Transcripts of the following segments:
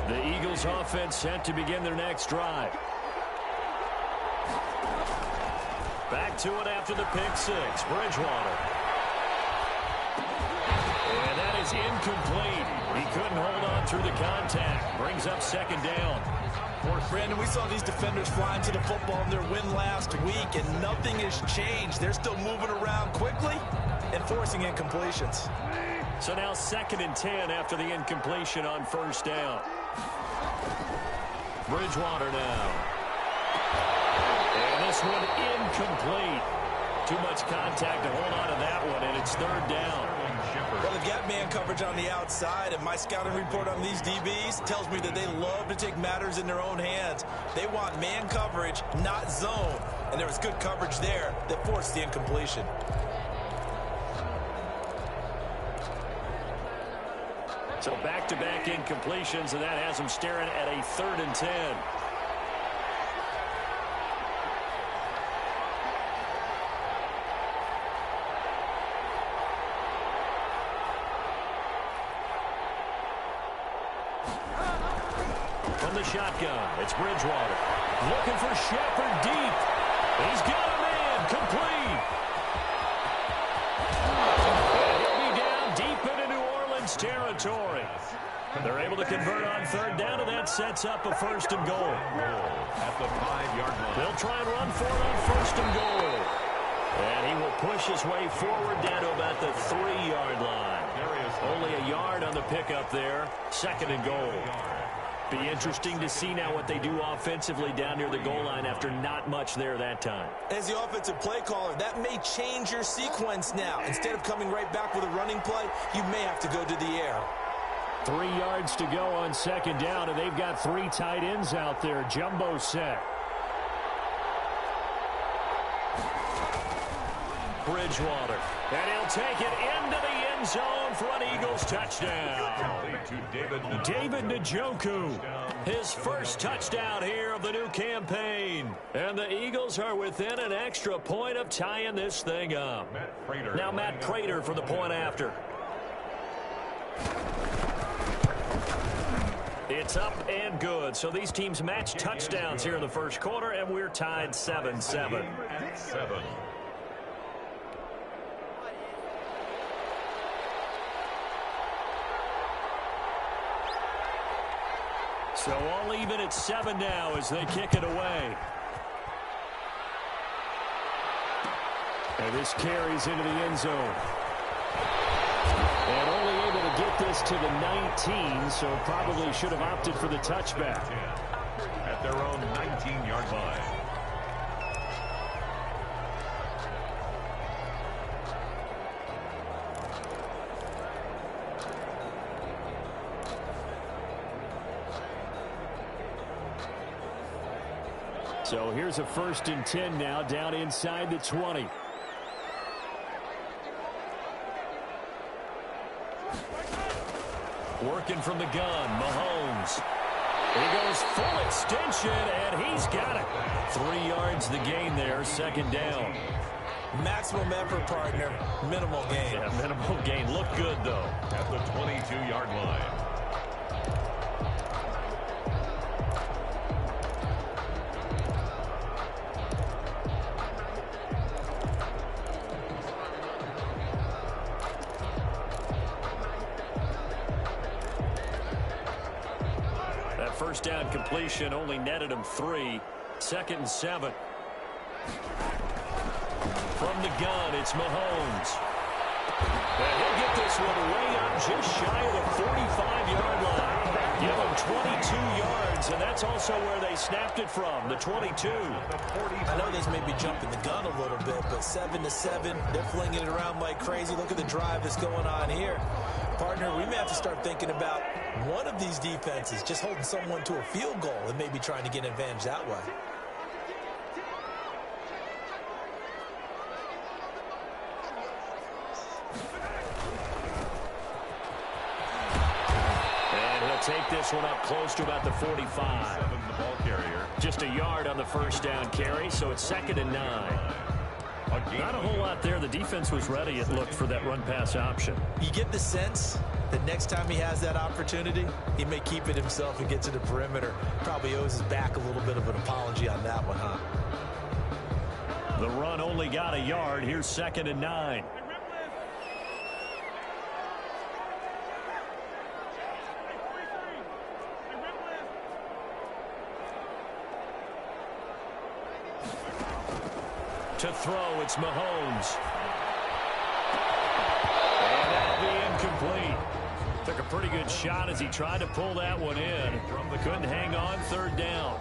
The Eagles offense set to begin their next drive. Back to it after the pick six. Bridgewater. And that is incomplete. He couldn't hold on through the contact. Brings up second down. Brandon, we saw these defenders flying to the football in their win last week, and nothing has changed. They're still moving around quickly and forcing incompletions. So now 2nd and 10 after the incompletion on first down. Bridgewater now. And this one incomplete. Too much contact to hold on to that one, and it's 3rd down. Well, they've got man coverage on the outside, and my scouting report on these DBs tells me that they love to take matters in their own hands. They want man coverage, not zone. And there was good coverage there that forced the incompletion. So back-to-back incompletions, and that has them staring at a 3rd and 10. From the shotgun, it's Bridgewater. Looking for Shepard deep. He's got a man complete. He'll be down deep into New Orleans territory. They're able to convert on 3rd down, and that sets up a 1st and goal. At the 5-yard line. They'll try and run for it on 1st and goal. And he will push his way forward down to about the 3-yard line. Only a yard on the pickup there. 2nd and goal. Be interesting to see now what they do offensively down near the goal line after not much there that time. As the offensive play caller, that may change your sequence now. Instead of coming right back with a running play, you may have to go to the air. 3 yards to go on 2nd down, and they've got 3 tight ends out there. Jumbo set. Bridgewater. And he'll take it into the end zone for an Eagles touchdown. David Njoku. His first touchdown here of the new campaign. And the Eagles are within an extra point of tying this thing up. Now Matt Prater for the point after. It's up and good. So these teams match touchdowns here in the first quarter, and we're tied 7-7. So all even at 7 now as they kick it away. And this carries into the end zone. And only able to get this to the 19, so probably should have opted for the touchback. At their own 19-yard line. So here's a 1st and 10 now, down inside the 20. Working from the gun, Mahomes. He goes full extension, and he's got it. 3 yards the gain there, 2nd down. Maximum effort, partner. Minimal gain. Yeah, minimal gain. Looked good, though. At the 22-yard line. First down completion only netted him 3. 2nd and 7. From the gun, it's Mahomes. And he'll get this one way up just shy of the 45-yard line. Give him 22 yards, and that's also where they snapped it from, the 22. I know this may be jumping the gun a little bit, but 7-7, they're flinging it around like crazy. Look at the drive that's going on here. Partner, we may have to start thinking about one of these defenses just holding someone to a field goal and maybe trying to get an advantage that way. And he'll take this one up close to about the 45. The ball carrier. Just a yard on the first down carry, so it's 2nd and 9. Not a whole lot there. The defense was ready, it looked, for that run-pass option. You get the sense The next time he has that opportunity, he may keep it himself and get to the perimeter. Probably owes his back a little bit of an apology on that one, huh? The run only got a yard. Here's 2nd and 9. To throw, it's Mahomes. And that'll be incomplete. Took a pretty good shot as he tried to pull that one in. Couldn't hang on, 3rd down.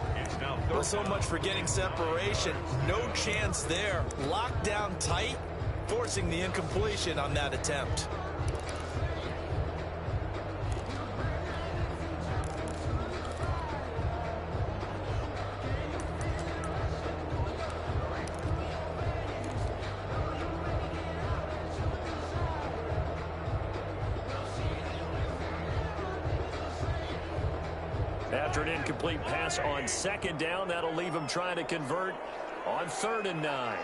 Well, so much for getting separation. No chance there. Locked down tight, forcing the incompletion on that attempt. After an incomplete pass on 2nd down, that'll leave him trying to convert on 3rd and 9.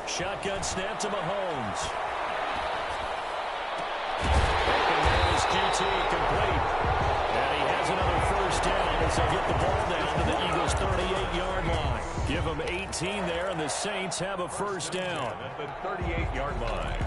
Shotgun snap to Mahomes. And that is QT complete. And he has another 1st down as they get the ball down to the Eagles' 38-yard line. Give them 18 there, and the Saints have a 1st down. At the 38-yard line.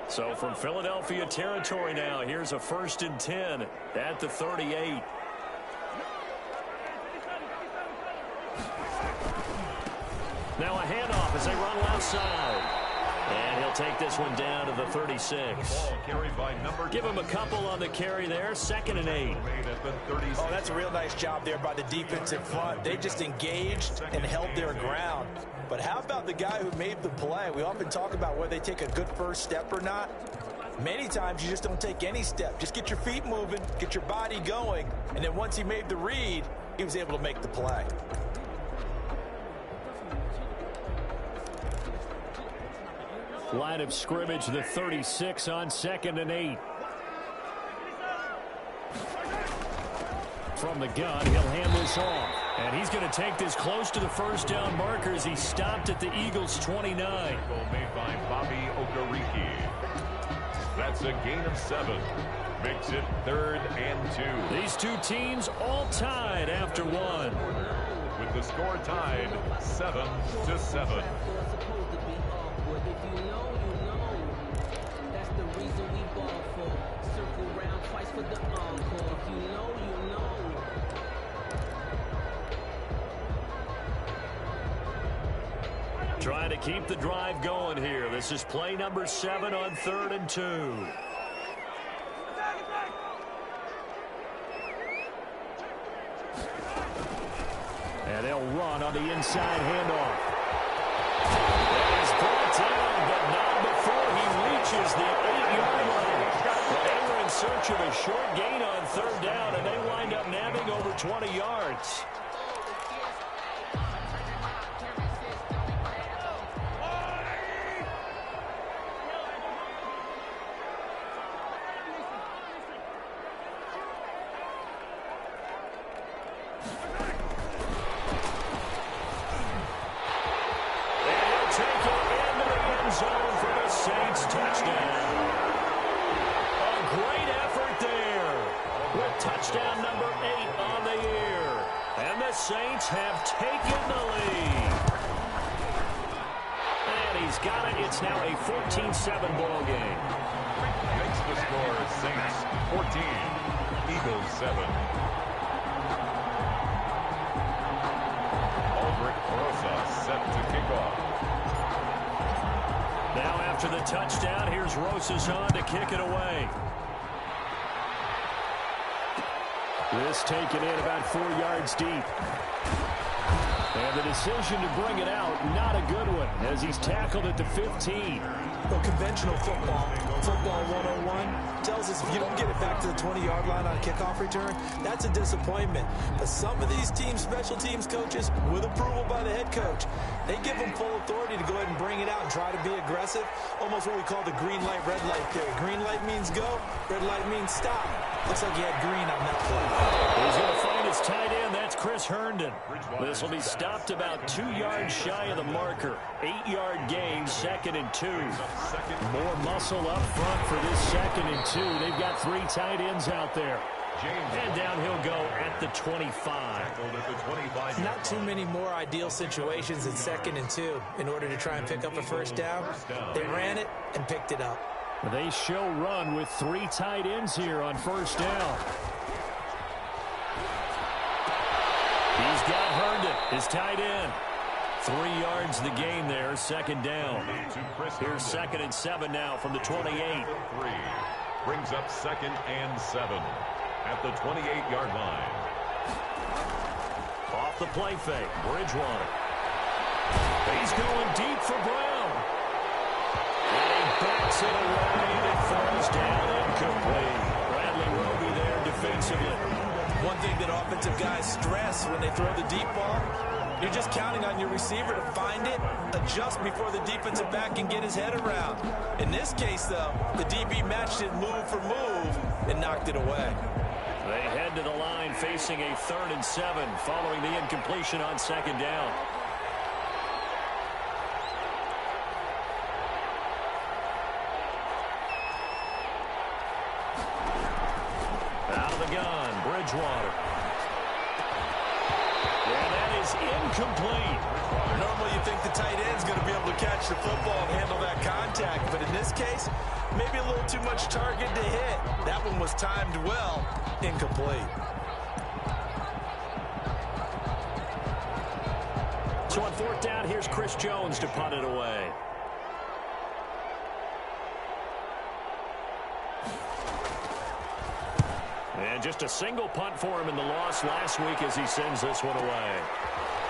So from Philadelphia territory now, here's a 1st and 10 at the 38. Now a handoff as they run left side. And he'll take this one down to the 36. Give him a couple on the carry there. 2nd and 8. Oh, that's a real nice job there by the defensive front. They just engaged and held their ground. But how about the guy who made the play? We often talk about whether they take a good 1st step or not. Many times you just don't take any step. Just get your feet moving, get your body going, and then once he made the read, he was able to make the play. Line of scrimmage, the 36 on 2nd and 8. From the gun, he'll hand this off. And he's going to take this close to the 1st down marker as he stopped at the Eagles' 29. Made by Bobby Okereke. That's a gain of 7. Makes it 3rd and 2. These two teams all tied after 1. With the score tied 7-7. Trying to keep the drive going here. This is play number 7 on 3rd and 2. And they'll run on the inside handoff. He's brought down, but not before he reaches the 8-yard line. They were in search of a short gain on 3rd down, and they wind up nabbing over 20 yards. Touchdown number 8 on the year. And the Saints have taken the lead. And he's got it. It's now a 14-7 ball game. Makes the score Saints 14, Eagles 7. Aldrich Rosa set to kick off. Now after the touchdown, here's Rosas on to kick it away. This taken in about 4 yards deep. And the decision to bring it out, not a good one, as he's tackled at the 15. Well, conventional football 101, tells us if you don't get it back to the 20-yard line on a kickoff return, that's a disappointment. But some of these teams, special teams coaches, with approval by the head coach, they give them full authority to go ahead and bring it out and try to be aggressive, almost what we call the green light, red light theory. Green light means go, red light means stop. Looks like he had green on that play. He's going to find his tight end. That's Chris Herndon. This will be stopped about 2 yards shy of the marker. 8-yard gain, 2nd and 2. More muscle up front for this 2nd and 2. They've got 3 tight ends out there. And down he'll go at the 25. Not too many more ideal situations in 2nd and 2 in order to try and pick up a first down. They ran it and picked it up. They show run with 3 tight ends here on first down. He's got Herndon, his tight end. 3 yards the gain there, 2nd down. Here's 2nd and 7 now from the 28. Brings up 2nd and 7 at the 28-yard line. Off the play fake, Bridgewater. He's going deep for Brown. And he backs it away and it falls down incomplete. Bradley Roby there defensively. One thing that offensive guys stress when they throw the deep ball, you're just counting on your receiver to find it, adjust before the defensive back can get his head around. In this case, though, the DB matched it move for move and knocked it away. They head to the line facing a 3rd and 7 following the incompletion on 2nd down. Out of the gun, Bridgewater. And that is incomplete. Normally you think the tight end's going to be able to catch the football and handle that contact, but in this case, maybe a little too much target to hit. That one was timed well, incomplete. So on 4th down, here's Chris Jones to punt it away. And just a single punt for him in the loss last week as he sends this one away.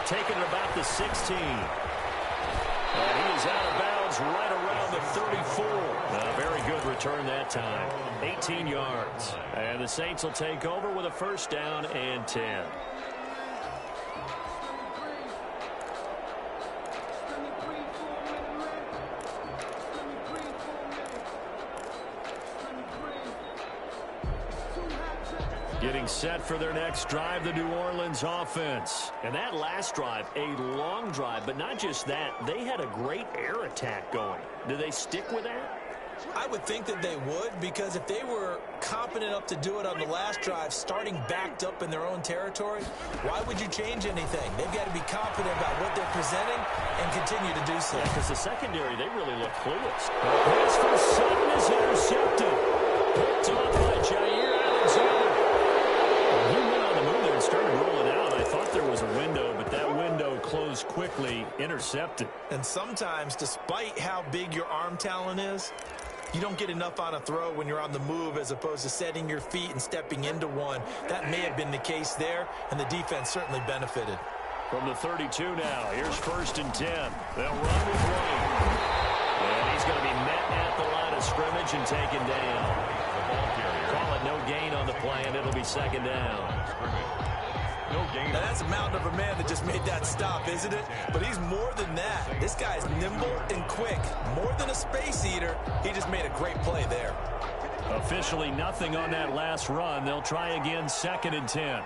Taking it about the 16. And he is out of bounds right around the 34. A very good return that time. 18 yards. And the Saints will take over with a 1st down and 10. Getting set for their next drive, the New Orleans offense. And that last drive, a long drive, but not just that. They had a great air attack going. Do they stick with that? I would think that they would, because if they were competent enough to do it on the last drive, starting backed up in their own territory, why would you change anything? They've got to be confident about what they're presenting and continue to do so. Yeah, because the secondary, they really look clueless. The pass for Sutton is intercepted. Picked off by Jair Alexander. He went on the move there and started rolling out. I thought there was a window, but that window closed quickly, intercepted. And sometimes, despite how big your arm talent is, you don't get enough on a throw when you're on the move as opposed to setting your feet and stepping into one. That may have been the case there, and the defense certainly benefited. From the 32 now, here's 1st and 10. They'll run with White. And he's going to be met at the line of scrimmage and taken down. Call it no gain on the play, and it'll be 2nd down. Now that's a mountain of a man that just made that stop, isn't it? But he's more than that. This guy's nimble and quick. More than a space eater, he just made a great play there. Officially nothing on that last run. They'll try again, 2nd and 10.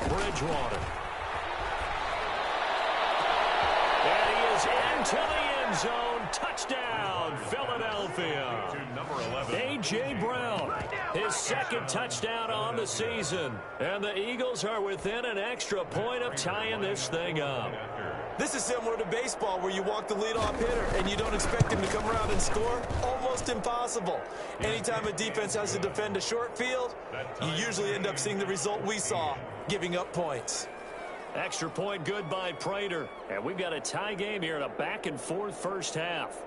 Bridgewater. And he is into the end zone. Touchdown, Philadelphia. A.J. Brown, his 2nd touchdown on the season. And the Eagles are within an extra point of tying this thing up. This is similar to baseball where you walk the leadoff hitter and you don't expect him to come around and score. Almost impossible. Anytime a defense has to defend a short field, you usually end up seeing the result we saw, giving up points. Extra point good by Prater. And we've got a tie game here in a back-and-forth first half.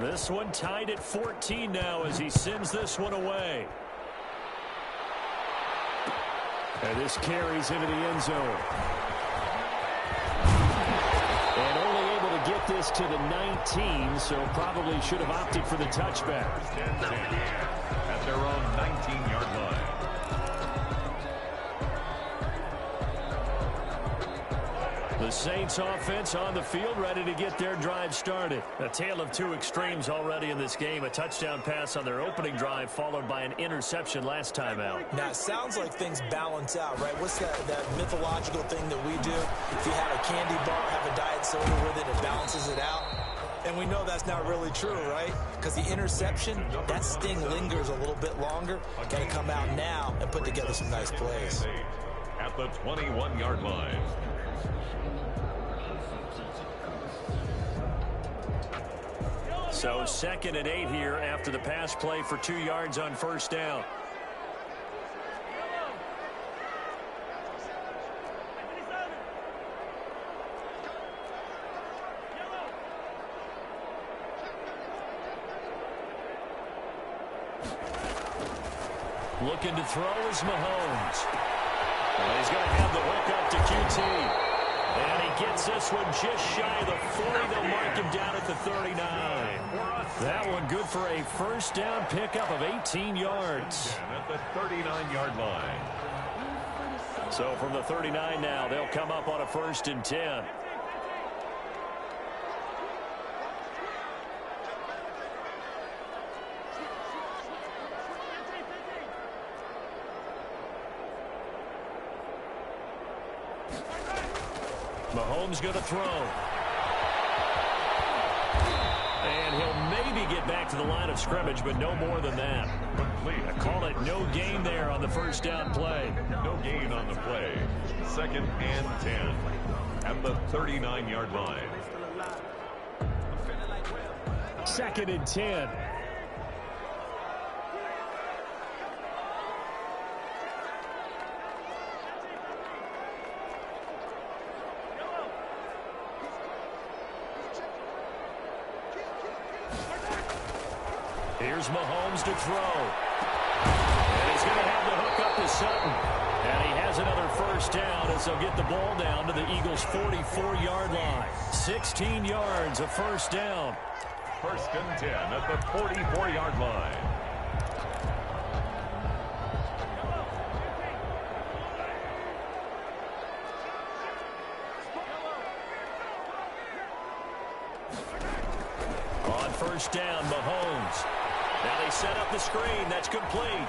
This one tied at 14 now as he sends this one away. And this carries into the end zone. And only able to get this to the 19, so probably should have opted for the touchback. At their own 19-yard line. The Saints offense on the field, ready to get their drive started. A tale of two extremes already in this game. A touchdown pass on their opening drive, followed by an interception last time out. Now, it sounds like things balance out, right? What's that mythological thing that we do? If you have a candy bar, have a diet soda with it, it balances it out. And we know that's not really true, right? Because the interception, that sting lingers a little bit longer. Got to come out now and put together some nice plays. At the 21-yard line. So 2nd and 8 here after the pass play for 2 yards on first down. Looking to throw is Mahomes. Well, he's going to have the hook up to QT. And he gets this one just shy of the 40. They'll mark him down at the 39. That one good for a first down pickup of 18 yards. At the 39-yard line. So from the 39 now, they'll come up on a 1st and 10. Mahomes going to throw. And he'll maybe get back to the line of scrimmage, but no more than that. I call it no gain there on the first down play. No gain on the play. 2nd and 10 at the 39-yard line. 2nd and 10. Here's Mahomes to throw. And he's going to have the hook up to Sutton. And he has another first down as they'll get the ball down to the Eagles' 44-yard line. 16 yards, a first down. 1st and 10 at the 44-yard line. On first down, Mahomes. Now they set up the screen. That's complete.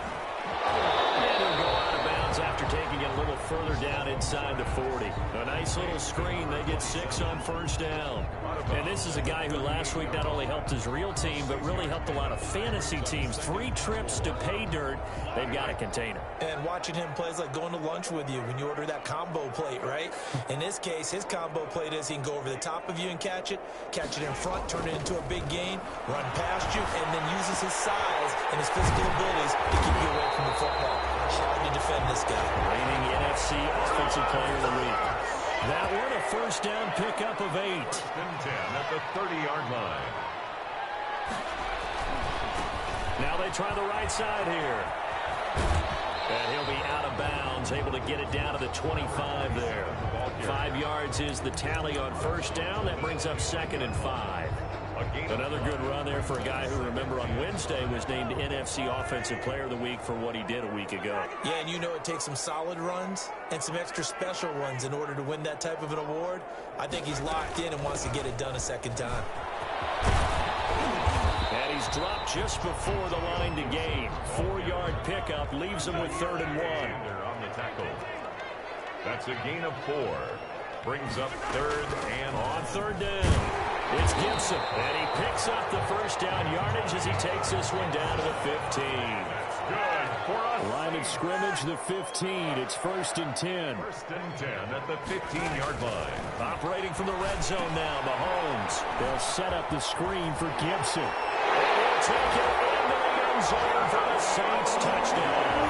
And he'll go out of bounds after taking it a little further down inside the 40. A nice little screen. They get 6 on first down. And this is a guy who last week not only helped his real team, but really helped a lot of fantasy teams. 3 trips to pay dirt. They've got to contain him. And watching him play is like going to lunch with you when you order that combo plate, right? In this case, his combo plate is he can go over the top of you and catch it in front, turn it into a big gain, run past you, and then uses his size and his physical abilities to keep you away from the football. Hard to defend this guy. Reigning NFC Offensive Player of the Week. That one a first down pickup of 8. 1st and 10 at the 30-yard line. Now they try the right side here. And he'll be out of bounds, able to get it down to the 25 there. 5 yards is the tally on first down. That brings up 2nd and 5. Another good run there for a guy who, remember, on Wednesday was named NFC Offensive Player of the Week for what he did a week ago. Yeah, and you know it takes some solid runs and some extra special ones in order to win that type of an award. I think he's locked in and wants to get it done a second time. And he's dropped just before the line to gain. 4-yard pickup leaves him with 3rd and 1. On the tackle. That's a gain of 4. Brings up 3rd and on 3rd down. It's Gibson, and he picks up the first down yardage as he takes this one down to the 15. That's good for us. Line of scrimmage, the 15. It's 1st and 10. 1st and 10 at the 15-yard line. Operating from the red zone now, Mahomes. They'll set up the screen for Gibson. And he'll take it into the end zone for the Saints touchdown.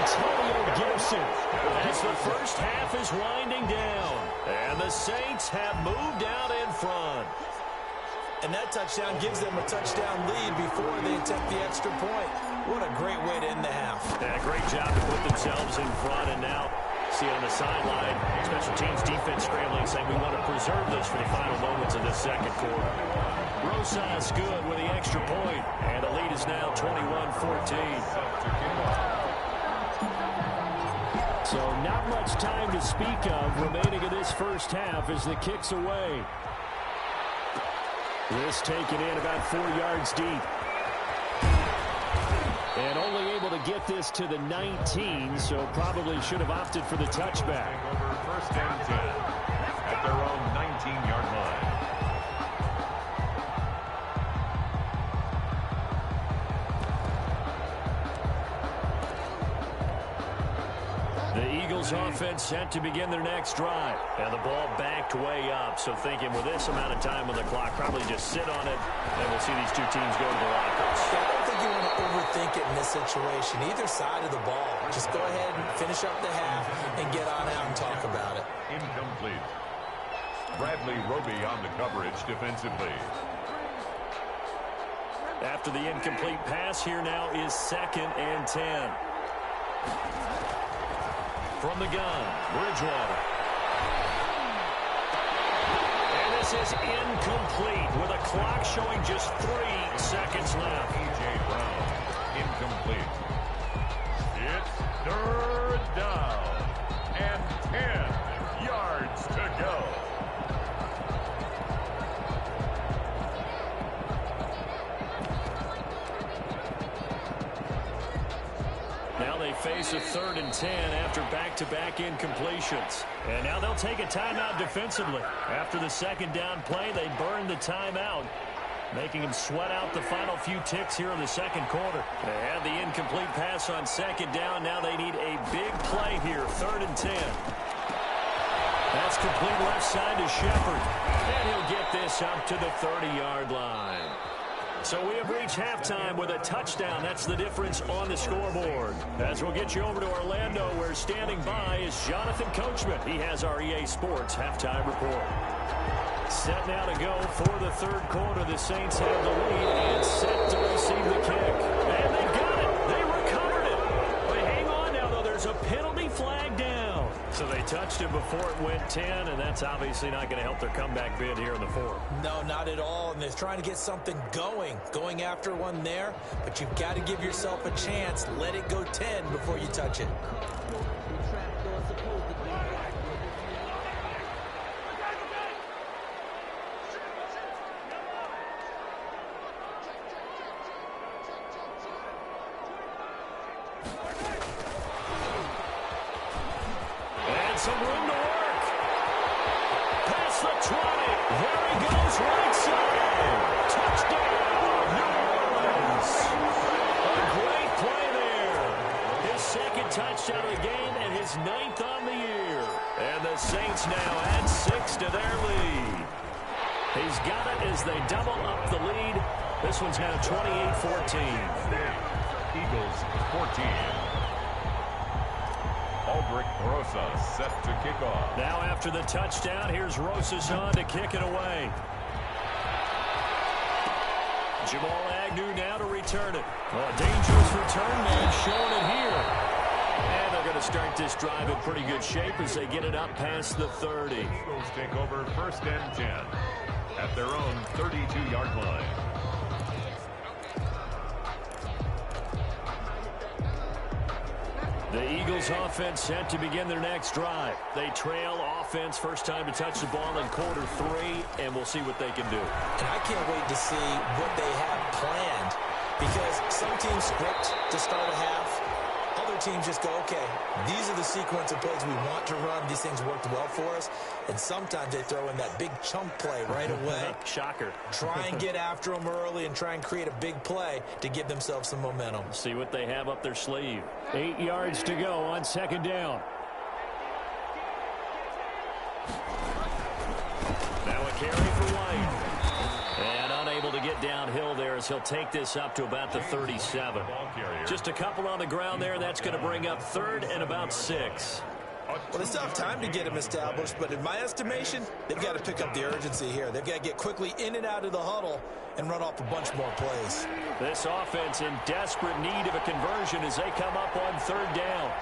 Antonio Gibson, as the first half is winding down, and the Saints have moved out in front. And that touchdown gives them a touchdown lead before they attempt the extra point. What a great way to end the half. Yeah, great job to put themselves in front, and now see on the sideline, special teams defense scrambling, saying we want to preserve this for the final moments of this second quarter. Rosas good with the extra point, and the lead is now 21-14. So not much time to speak of remaining in this first half as the kick's away. This taken in about 4 yards deep. And only able to get this to the 19, so probably should have opted for the touchback. Over first and 10 at their own 19-yard line. The Eagles offense set to begin their next drive. And the ball backed way up, so thinking with this amount of time on the clock, probably just sit on it, and we'll see these two teams go to the lockers. I don't think you want to overthink it in this situation. Either side of the ball. Just go ahead and finish up the half and get on out and talk about it. Incomplete. Bradley Roby on the coverage defensively. After the incomplete pass, here now is 2nd and 10. From the gun, Bridgewater. And this is incomplete with a clock showing just 3 seconds left. A.J. Brown, incomplete. It's 3rd down and 10 yards to go. Now they face a 3rd and 10 after back-to-back incompletions. And now they'll take a timeout defensively. After the 2nd down play, they burn the timeout, making them sweat out the final few ticks here in the second quarter. They had the incomplete pass on 2nd down. Now they need a big play here, 3rd and 10. That's complete left side to Shepard. And he'll get this up to the 30-yard line. So we have reached halftime with a touchdown. That's the difference on the scoreboard. As we'll get you over to Orlando, where standing by is Jonathan Coachman. He has our EA Sports halftime report. Set now to go for the 3rd quarter. The Saints have the lead and set to receive the kick. And they've got it. They recovered it. But hang on now, though. There's a penalty flag down. So they touched it before it went 10, and that's obviously not going to help their comeback bid here in the 4th. No, not at all. And they're trying to get something going after one there. But you've got to give yourself a chance. Let it go 10 before you touch it. Some room to work. Past the 20. There he goes, right side. Touchdown, New Orleans. A great play there. His 2nd touchdown of the game and his 9th on the year. And the Saints now add 6 to their lead. He's got it as they double up the lead. This one's now 28-14. Eagles 14. Aldrich Rosas set to kick off. Now after the touchdown, here's Rosas on to kick it away. Jamal Agnew now to return it. Oh, a dangerous return man showing it here. And they're going to start this drive in pretty good shape as they get it up past the 30. Eagles take over 1st and 10 at their own 32-yard line. The Eagles offense set to begin their next drive. They trail offense, first time to touch the ball in quarter 3, and we'll see what they can do. And I can't wait to see what they have planned, because some teams script to start a half. Other teams just go, okay, these are the sequence of plays we want to run. These things worked well for us. And sometimes they throw in that big chunk play right away. Shocker. Try and get after them early and try and create a big play to give themselves some momentum. See what they have up their sleeve. 8 yards to go on 2nd down. Now a carry for White. And unable to get downhill there as he'll take this up to about the 37. Just a couple on the ground there. That's going to bring up 3rd and about 6. Well, they still have time to get him established, but in my estimation, they've got to pick up the urgency here. They've got to get quickly in and out of the huddle and run off a bunch more plays. This offense in desperate need of a conversion as they come up on third down.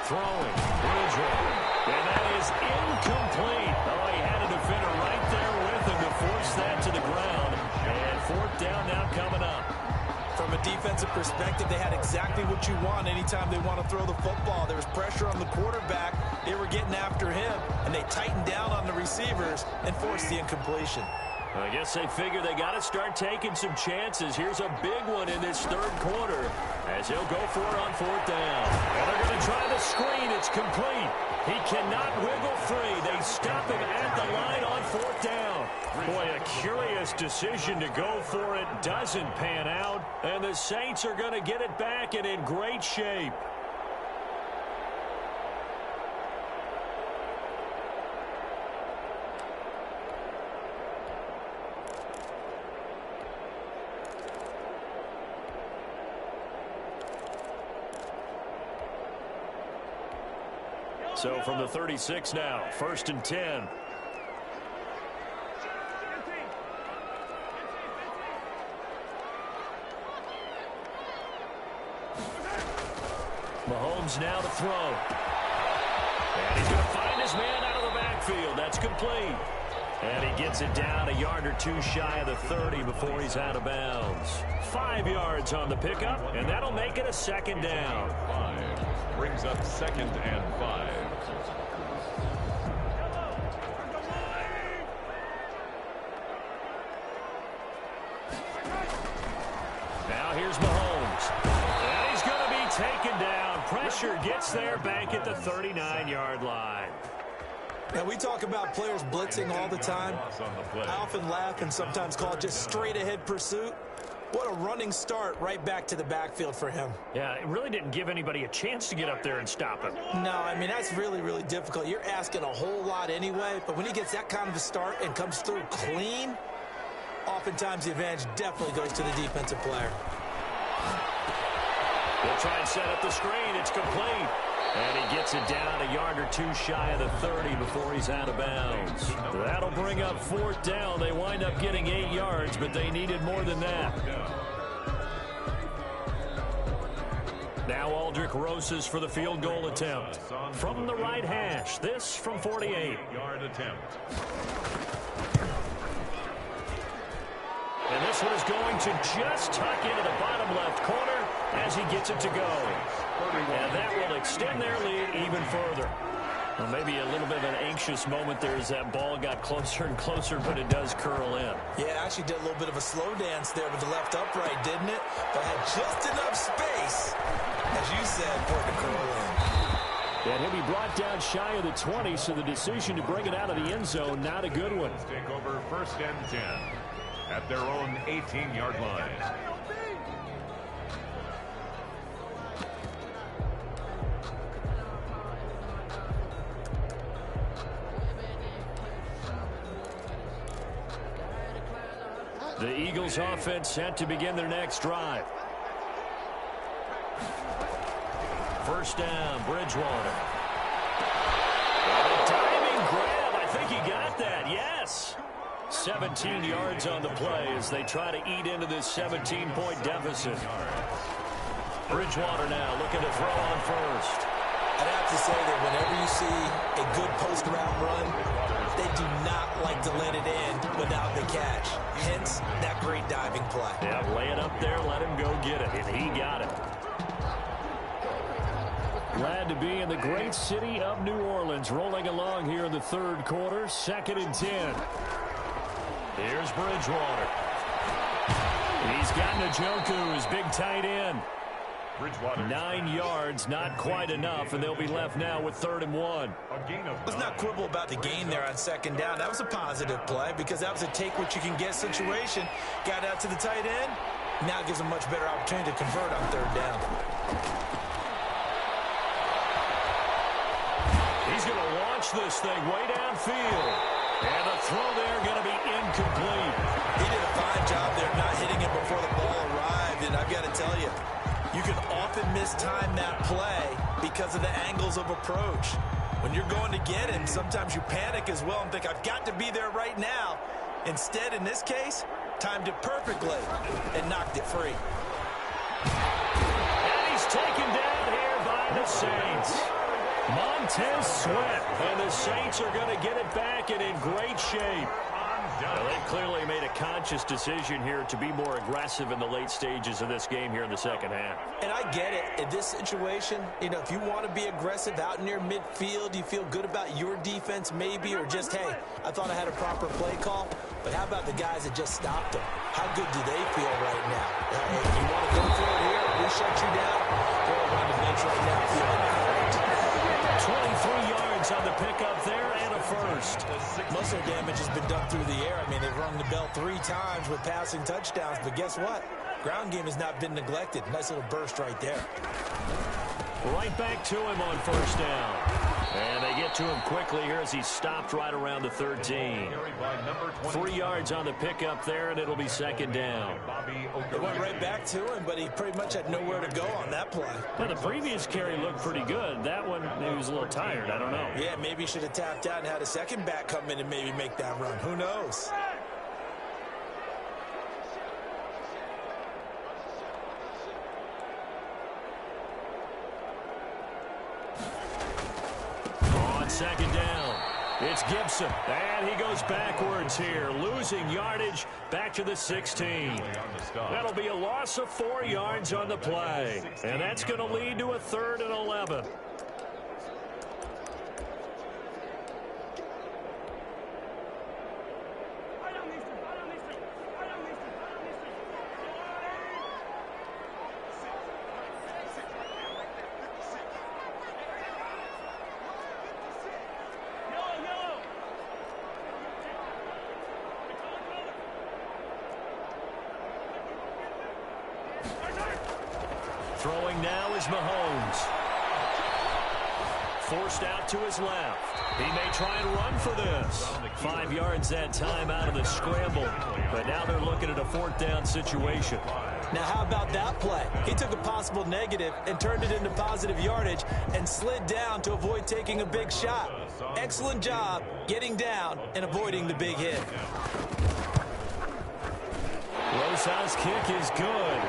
Throwing, Bridgewater, and that is incomplete. Oh, he had a defender right there with him to force that to the ground. And fourth down now coming up. From a defensive perspective, they had exactly what you want anytime they want to throw the football. There was pressure on the quarterback. They were getting after him, and they tightened down on the receivers and forced the incompletion. I guess they figure they got to start taking some chances. Here's a big one in this third quarter as he'll go for it on fourth down. And they're going to try the screen. It's complete. He cannot wiggle free. They stop him at the line on fourth down. Boy, a curious decision to go for it. Doesn't pan out. And the Saints are going to get it back and in great shape. So from the 36 now, 1st and 10. Mahomes now to throw. And he's going to find his man out of the backfield. That's complete. And he gets it down a yard or two shy of the 30 before he's out of bounds. 5 yards on the pickup, and that'll make it a second down. Brings up 2nd and 5. Now here's Mahomes. And he's going to be taken down. Pressure gets there back at the 39-yard line. Now, we talk about players blitzing all the time. I often laugh and sometimes call it just straight-ahead pursuit. What a running start right back to the backfield for him. Yeah, it really didn't give anybody a chance to get up there and stop him. No, I mean, that's really, really difficult. You're asking a whole lot anyway, but when he gets that kind of a start and comes through clean, oftentimes the advantage definitely goes to the defensive player. They'll try and set up the screen. It's complete. And he gets it down a yard or two shy of the 30 before he's out of bounds. That'll bring up fourth down. They wind up getting 8 yards, but they needed more than that. Now Aldrick Rosas for the field goal attempt. From the right hash, this from 48. Yard attempt. And this one is going to just tuck into the bottom left corner as he gets it to go. And that will extend their lead even further. Well, maybe a little bit of an anxious moment there as that ball got closer and closer, but it does curl in. Yeah, actually did a little bit of a slow dance there with the left upright, didn't it? But had just enough space, as you said, for it to curl in. And he'll be brought down shy of the 20, so the decision to bring it out of the end zone, not a good one. Take over 1st and 10 at their own 18-yard line. The Eagles offense set to begin their next drive. First down, Bridgewater. And a diving grab. I think he got that. Yes. 17 yards on the play as they try to eat into this 17-point deficit. Bridgewater now looking to throw on first. I'd have to say that whenever you see a good post-route run, they do not like to let it in without the catch. Hence, that great diving play. Yeah, lay it up there, let him go get it, and he got it. Glad to be in the great city of New Orleans, rolling along here in the third quarter, 2nd and 10. Here's Bridgewater. He's got Njoku, his big tight end. Bridgewater. 9 yards, not quite enough, and they'll be left now with 3rd and 1. Let's not quibble about the gain there on 2nd down. That was a positive play because that was a take-what-you-can-get situation. Got out to the tight end. Now gives them much better opportunity to convert on 3rd down. He's going to launch this thing way downfield. And the throw there going to be incomplete. He did a fine job there not hitting it before the ball arrived, and I've got to tell you, You can often mistime that play because of the angles of approach. When you're going to get him, sometimes you panic as well and think, I've got to be there right now. Instead, in this case, timed it perfectly and knocked it free. And he's taken down here by the Saints. Montez Sweat. And the Saints are going to get it back and in great shape. Well, they clearly made a conscious decision here to be more aggressive in the late stages of this game here in the second half. And I get it. In this situation, you know, if you want to be aggressive out near midfield, you feel good about your defense maybe, or just, hey, I thought I had a proper play call. But how about the guys that just stopped them? How good do they feel right now? Hey, you want to go for it here? We shut you down. They're around the bench right now feeling great. 23 yards on the pickup there and a first. Muscle damage has been done through the air. I mean, they've rung the bell 3 times with passing touchdowns, but guess what? Ground game has not been neglected. Nice little burst right there. Right back to him on first down. And they get to him quickly here as he stopped right around the 13. 3 yards on the pickup there, and it'll be second down. It went right back to him, but he pretty much had nowhere to go on that play. Now, the previous carry looked pretty good. That one, he was a little tired. I don't know. Yeah, maybe he should have tapped out and had a second back come in and maybe make that run. Who knows? Second down. It's Gibson. And he goes backwards here, losing yardage back to the 16. That'll be a loss of 4 yards on the play. And that's going to lead to a 3rd and 11. Throwing now is Mahomes. Forced out to his left. He may try and run for this. 5 yards that time out of the scramble. But now they're looking at a 4th down situation. Now, how about that play? He took a possible negative and turned it into positive yardage and slid down to avoid taking a big shot. Excellent job getting down and avoiding the big hit. Rosau's kick is good.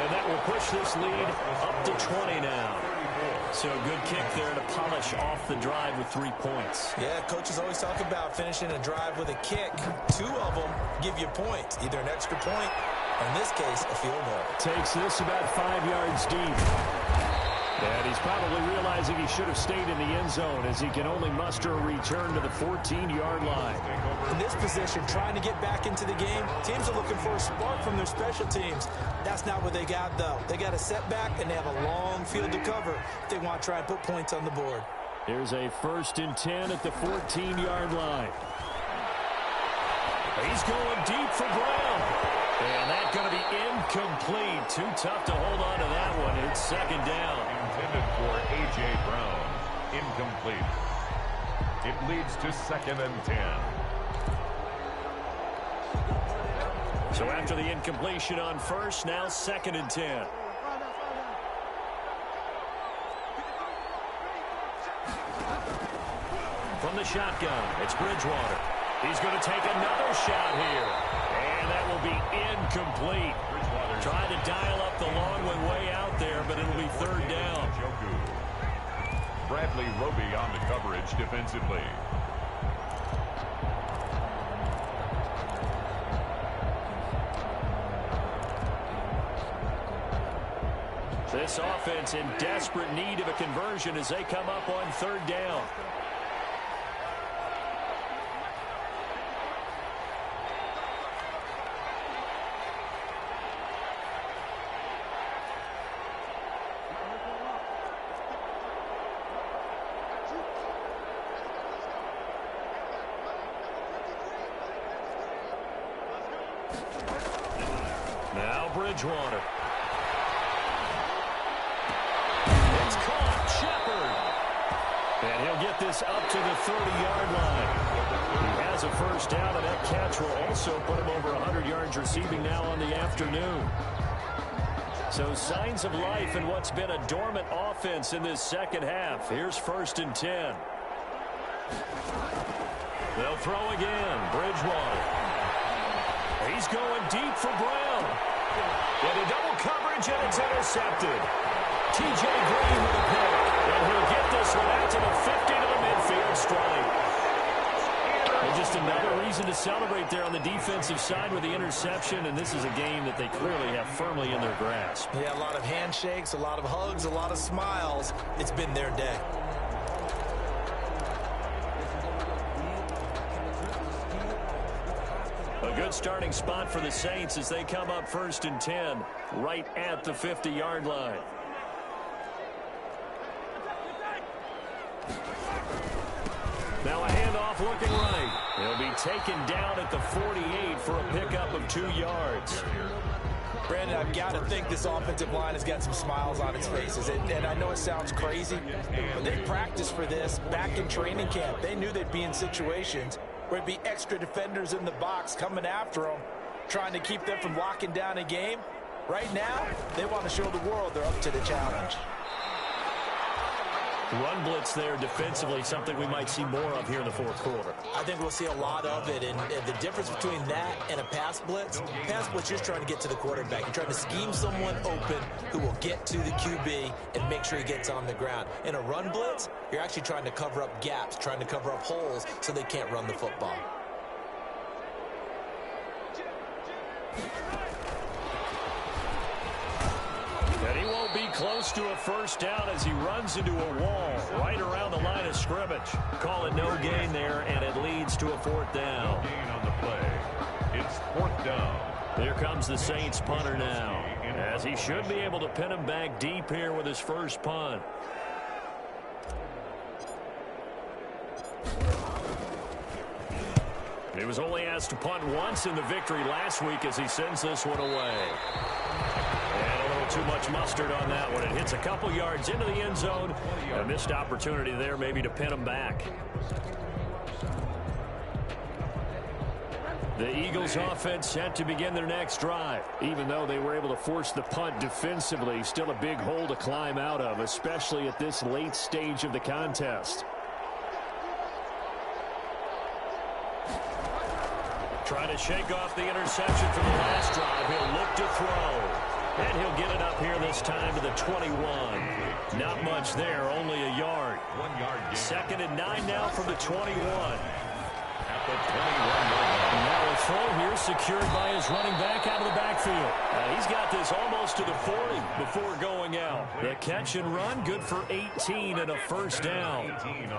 And that will push this lead up to 20 now. So a good kick there to polish off the drive with 3 points. Yeah, coaches always talk about finishing a drive with a kick. 2 of them give you points, either an extra point, or in this case, a field goal. Takes this about 5 yards deep. And he's probably realizing he should have stayed in the end zone as he can only muster a return to the 14-yard line. In this position, trying to get back into the game, teams are looking for a spark from their special teams. That's not what they got, though. They got a setback, and they have a long field to cover if they want to try and put points on the board. Here's a 1st and 10 at the 14-yard line. He's going deep for Brown. And that's going to be incomplete. Too tough to hold on to that one. It's second down. Intended for A.J. Brown. Incomplete. It leads to 2nd and 10. So after the incompletion on first, now 2nd and 10. From the shotgun, it's Bridgewater. He's going to take another shot here. And that will be incomplete. Trying to dial up the long one way out there, but it'll be 3rd down. Bradley Roby on the coverage defensively. This offense in desperate need of a conversion as they come up on 3rd down. Now Bridgewater. It's caught. Shepard. And he'll get this up to the 30-yard line. He has a 1st down, and that catch will also put him over 100 yards receiving now on the afternoon. So signs of life in what's been a dormant offense in this second half. Here's 1st and 10. They'll throw again. Bridgewater. He's going deep for Brown. Into double coverage, and it's intercepted. T.J. Green with a pick. And he'll get this one out to the 50 to the midfield stripe. And just another reason to celebrate there on the defensive side with the interception, and this is a game that they clearly have firmly in their grasp. Yeah, a lot of handshakes, a lot of hugs, a lot of smiles. It's been their day. A good starting spot for the Saints as they come up 1st and 10, right at the 50-yard line. Now a handoff looking right. He'll be taken down at the 48 for a pickup of 2 yards. Brandon, I've got to think this offensive line has got some smiles on its faces. And I know it sounds crazy, but they practiced for this back in training camp. They knew they'd be in situations where it'd be extra defenders in the box coming after them, trying to keep them from locking down a game. Right now, they want to show the world they're up to the challenge. Run blitz there defensively, something we might see more of here in the 4th quarter. I think we'll see a lot of it, and the difference between that and a pass blitz, you're just trying to get to the quarterback. You're trying to scheme someone open who will get to the QB and make sure he gets on the ground. In a run blitz, you're actually trying to cover up gaps, trying to cover up holes so they can't run the football. And he won't be close to a 1st down as he runs into a wall right around the line of scrimmage. Call it no gain there, and it leads to a 4th down. No gain on the play. It's 4th down. Here comes the Saints punter now, as he should be able to pin him back deep here with his first punt. He was only asked to punt once in the victory last week as he sends this one away. And a little too much mustard on that one. It hits a couple yards into the end zone. A missed opportunity there maybe to pin him back. The Eagles offense set to begin their next drive. Even though they were able to force the punt defensively, still a big hole to climb out of, especially at this late stage of the contest. Trying to shake off the interception from the last drive. He'll look to throw. And he'll get it up here this time to the 21. Not much there, only a yard. 1 yard gain. 2nd and 9 now from the 21. At the 21-yard line. Now a throw here secured by his running back out of the backfield. He's got this almost to the 40 before going out. The catch and run, good for 18 and a 1st down.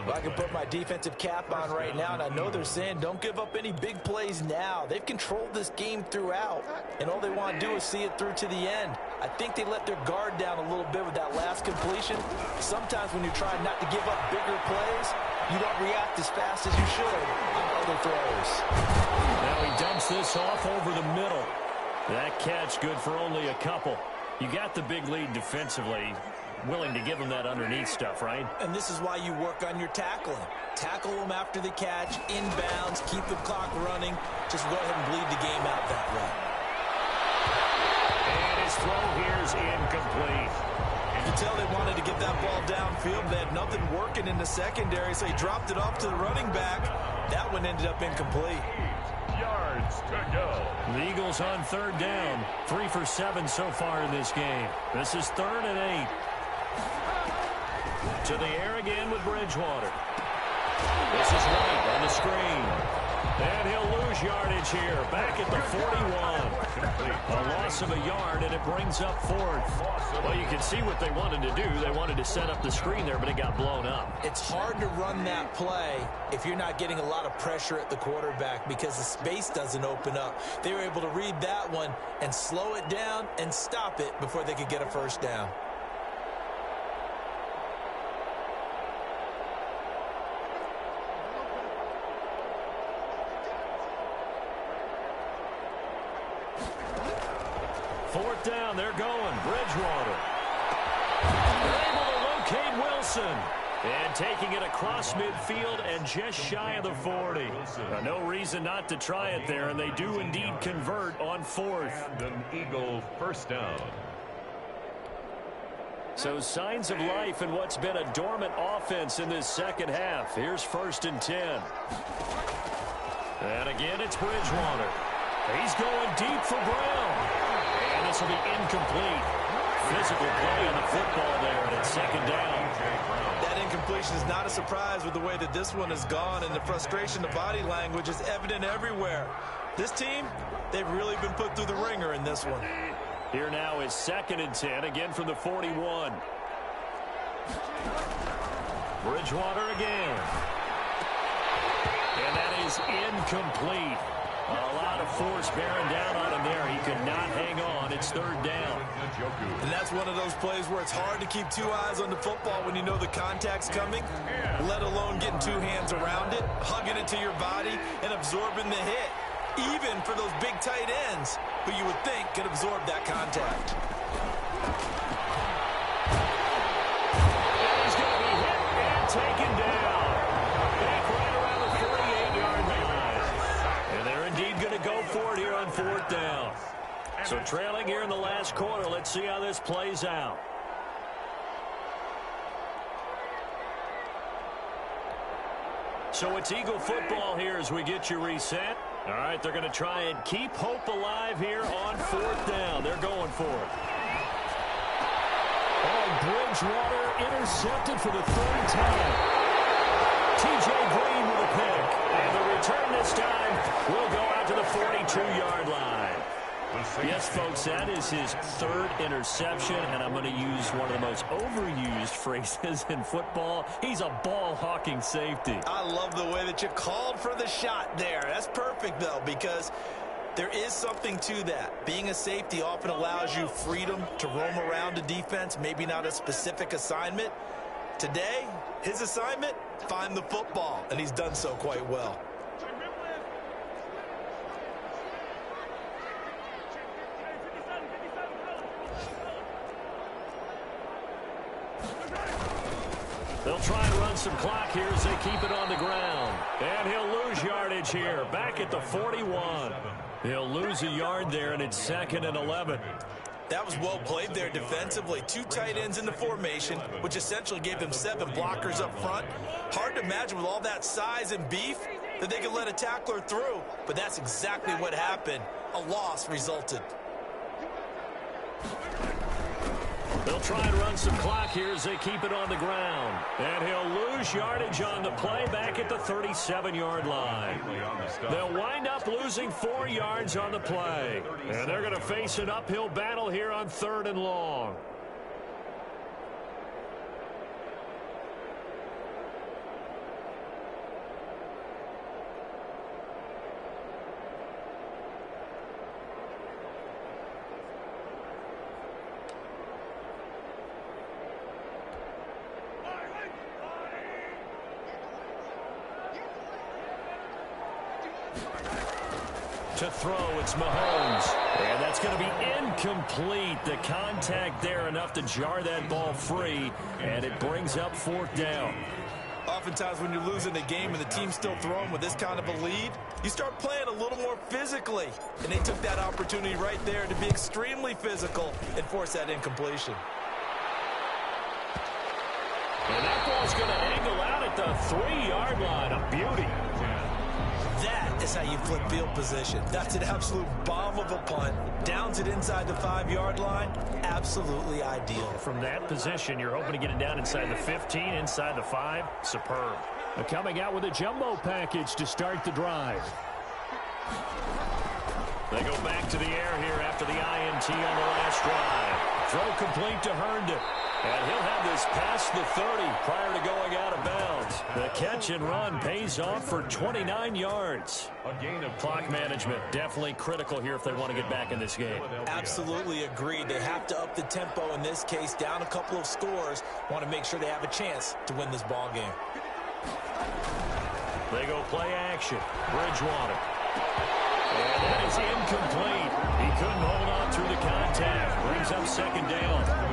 Well, I can put my defensive cap on right now, and I know they're saying don't give up any big plays now. They've controlled this game throughout, and all they want to do is see it through to the end. I think they let their guard down a little bit with that last completion. Sometimes when you're trying not to give up bigger plays, you don't react as fast as you should on other throws. Now he dumps this off over the middle. That catch good for only a couple. You got the big lead defensively. Willing to give them that underneath stuff, right? And this is why you work on your tackling. Tackle them after the catch, inbounds, keep the clock running. Just go ahead and bleed the game out that way. And his throw here is incomplete. You can tell they wanted to get that ball downfield. They had nothing working in the secondary, so he dropped it off to the running back. That one ended up incomplete. Yards to go. The Eagles on 3rd down. 3 for 7 so far in this game. This is 3rd and 8. To the air again with Bridgewater. This is White on the screen. And he'll lose yardage here. Back at the 41. A loss of a yard, and it brings up 4th. Well, you can see what they wanted to do. They wanted to set up the screen there, but it got blown up. It's hard to run that play if you're not getting a lot of pressure at the quarterback because the space doesn't open up. They were able to read that one and slow it down and stop it before they could get a 1st down. Fourth down, they're going. Bridgewater. They're able to locate Wilson. And taking it across midfield and just shy of the 40. No reason not to try it there, and they do indeed convert on 4th. And an Eagle 1st down. So signs of life in what's been a dormant offense in this second half. Here's 1st and 10. And again, it's Bridgewater. He's going deep for Brown. And this will be incomplete. Physical play on the football there, and it's 2nd down. That incompletion is not a surprise with the way that this one has gone, and the frustration, the body language is evident everywhere. This team, they've really been put through the ringer in this one. Here now is 2nd and 10, again from the 41. Bridgewater again. And that is incomplete. A lot of force bearing down on him there. He could not hang on. It's 3rd down. And that's one of those plays where it's hard to keep 2 eyes on the football when you know the contact's coming, let alone getting 2 hands around it, hugging it to your body, and absorbing the hit. Even for those big tight ends who you would think could absorb that contact. And he's going to be hit and taken down. Back right around the 48-yard line. And they're indeed going to go for it here on 4th down. So trailing here in the last quarter. Let's see how this plays out. So it's Eagle football here as we get you reset. All right, they're going to try and keep hope alive here on 4th down. They're going for it. Oh, Bridgewater intercepted for the 3rd time. T.J. Green with a pick. And the return this time will go out to the 42-yard line. Yes, folks, that is his 3rd interception, and I'm going to use one of the most overused phrases in football. He's a ball-hawking safety. I love the way that you called for the shot there. That's perfect, though, because there is something to that. Being a safety often allows you freedom to roam around a defense, maybe not a specific assignment. Today, his assignment, find the football, and he's done so quite well. They'll try and run some clock here as they keep it on the ground. And he'll lose yardage here, back at the 41. He'll lose a yard there, and it's 2nd and 11. That was well played there defensively. 2 tight ends in the formation, which essentially gave them 7 blockers up front. Hard to imagine with all that size and beef that they could let a tackler through, but that's exactly what happened. A loss resulted. They'll try and run some clock here as they keep it on the ground. And he'll lose yardage on the play back at the 37-yard line. They'll wind up losing 4 yards on the play. And they're going to face an uphill battle here on 3rd and long. To throw, it's Mahomes. And that's going to be incomplete. The contact there enough to jar that ball free. And it brings up 4th down. Oftentimes when you're losing a game and the team's still throwing with this kind of a lead, you start playing a little more physically. And they took that opportunity right there to be extremely physical and force that incompletion. And that ball's going to angle out at the 3-yard line. A beauty. That is how you flip field position. That's an absolute bomb of a punt. Downs it inside the 5-yard line. Absolutely ideal. From that position, you're hoping to get it down inside the 15, inside the 5. Superb. They're coming out with a jumbo package to start the drive. They go back to the air here after the INT on the last drive. Throw complete to Herndon. And he'll have this past the 30 prior to going out of bounds. The catch and run pays off for 29 yards. Clock management definitely critical here if they want to get back in this game. Absolutely agreed. They have to up the tempo in this case, down a couple of scores. Want to make sure they have a chance to win this ball game. They go play action. Bridgewater. And that is incomplete. He couldn't hold on through the contact. Brings up 2nd down.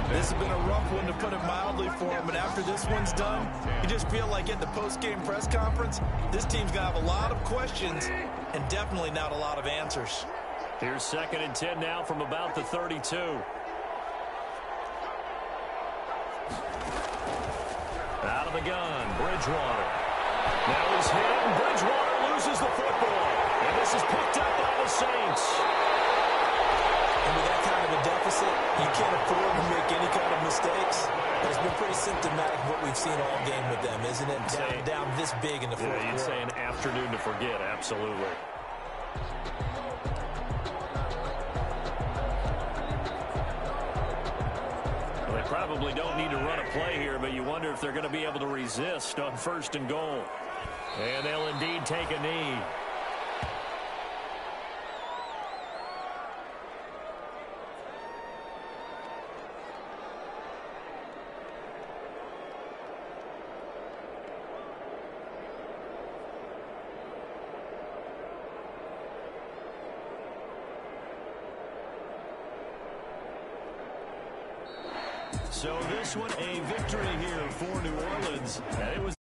This has been a rough one, to put it mildly, for him. But after this one's done, you just feel like at the post-game press conference, this team's going to have a lot of questions and definitely not a lot of answers. Here's 2nd and 10 now from about the 32. Out of the gun, Bridgewater. Now he's hit, and Bridgewater loses the football. And this is picked up by the Saints. And with that kind of a deficit, you can't afford to make any kind of mistakes. But it's been pretty symptomatic of what we've seen all game with them, isn't it? Down this big in the fourth quarter. You'd say an afternoon to forget, absolutely. Well, they probably don't need to run a play here, but you wonder if they're going to be able to resist on 1st and goal. And they'll indeed take a knee. So this one, a victory here for New Orleans. And it was